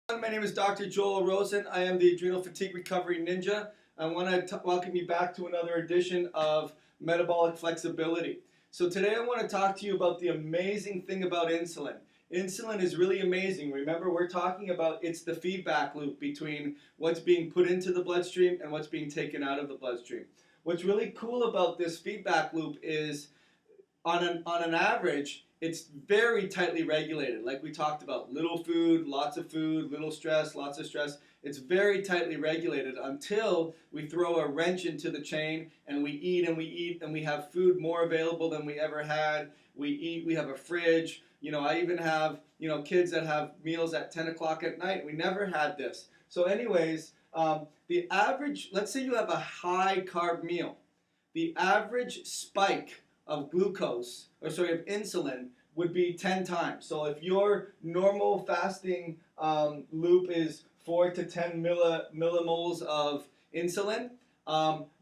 My name is Dr. Joel Rosen. I am the Adrenal Fatigue Recovery Ninja. I want to welcome you back to another edition of Metabolic Flexibility. So today I want to talk to you about the amazing thing about insulin. Insulin is really amazing. Remember, we're talking about it's the feedback loop between what's being put into the bloodstream and what's being taken out of the bloodstream. What's really cool about this feedback loop is on an average, it's very tightly regulated. Like we talked about, little food, little stress, lots of stress. It's very tightly regulated until we throw a wrench into the chain and we eat and we eat and we have food more available than we ever had. We eat, we have a fridge. You know, I even have, kids that have meals at 10 o'clock at night. We never had this. So anyways, the average, let's say you have a high carb meal. The average spike of insulin would be 10 times. So if your normal fasting loop is 4 to 10 millimoles of insulin,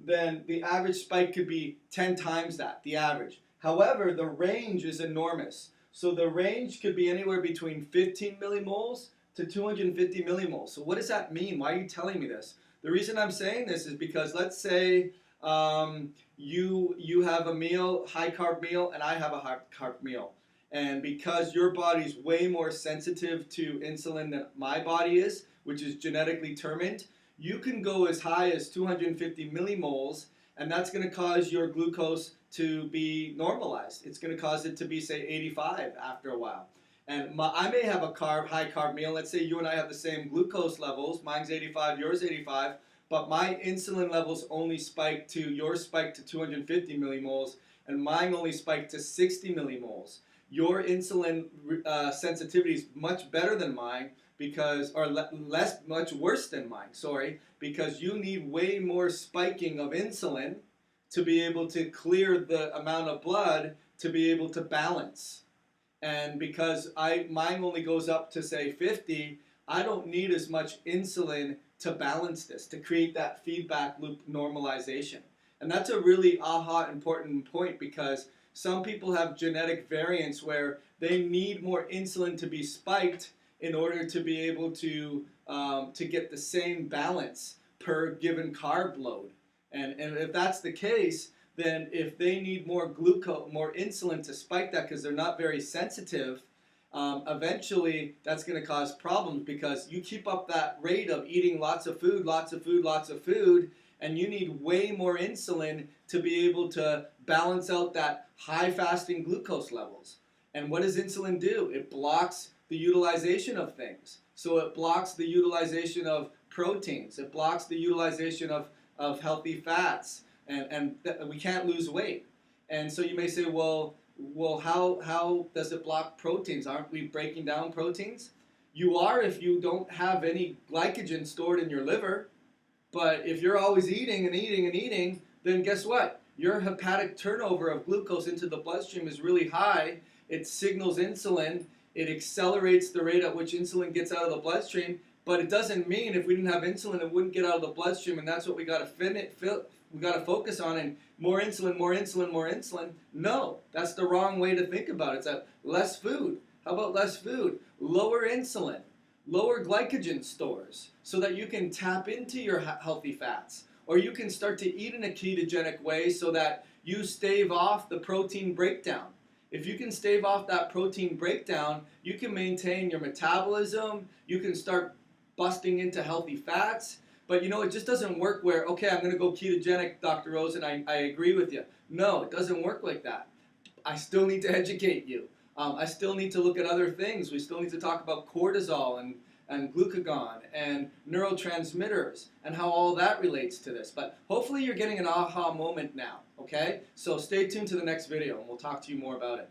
then the average spike could be 10 times that, the average. However, the range is enormous. So the range could be anywhere between 15 millimoles to 250 millimoles. So what does that mean? Why are you telling me this? The reason I'm saying this is because let's say you have a meal, high carb meal, and I have a high carb meal. And because your body's way more sensitive to insulin than my body is, which is genetically determined, you can go as high as 250 millimoles, and that's going to cause your glucose to be normalized. It's going to cause it to be, say, 85 after a while. And I may have a high carb meal. Let's say you and I have the same glucose levels. Mine's 85, yours 85. But my insulin levels only spike to, yours spike to 250 millimoles, and mine only spike to 60 millimoles. Your insulin sensitivity is much better than mine because, or much worse than mine, sorry, because you need way more spiking of insulin to be able to clear the amount of blood to be able to balance. And because mine only goes up to, say, 50, I don't need as much insulin to balance this, to create that feedback loop normalization. And that's a really important point because some people have genetic variants where they need more insulin to be spiked in order to be able to get the same balance per given carb load. And if that's the case, then if they need more insulin to spike that because they're not very sensitive, eventually that's going to cause problems because you keep up that rate of eating lots of food, and you need way more insulin to be able to balance out that high fasting glucose levels. And what does insulin do? It blocks the utilization of things. So it blocks the utilization of proteins. It blocks the utilization of healthy fats. And we can't lose weight. And so you may say, well, how does it block proteins? Aren't we breaking down proteins? You are if you don't have any glycogen stored in your liver. But if you're always eating and eating and eating, then guess what? Your hepatic turnover of glucose into the bloodstream is really high. It signals insulin. It accelerates the rate at which insulin gets out of the bloodstream. But it doesn't mean if we didn't have insulin, it wouldn't get out of the bloodstream, and that's what we got to focus on, and more insulin, more insulin, more insulin. No, that's the wrong way to think about it. It's that less food. How about less food? Lower insulin, lower glycogen stores so that you can tap into your healthy fats. Or you can start to eat in a ketogenic way so that you stave off the protein breakdown. If you can stave off that protein breakdown, you can maintain your metabolism, you can start busting into healthy fats. But it just doesn't work where, okay, I'm going to go ketogenic, Dr. Rosen, I agree with you. No, it doesn't work like that. I still need to educate you. I still need to look at other things. We still need to talk about cortisol and glucagon and neurotransmitters and how all that relates to this. But hopefully you're getting an aha moment now, okay? So stay tuned to the next video and we'll talk to you more about it.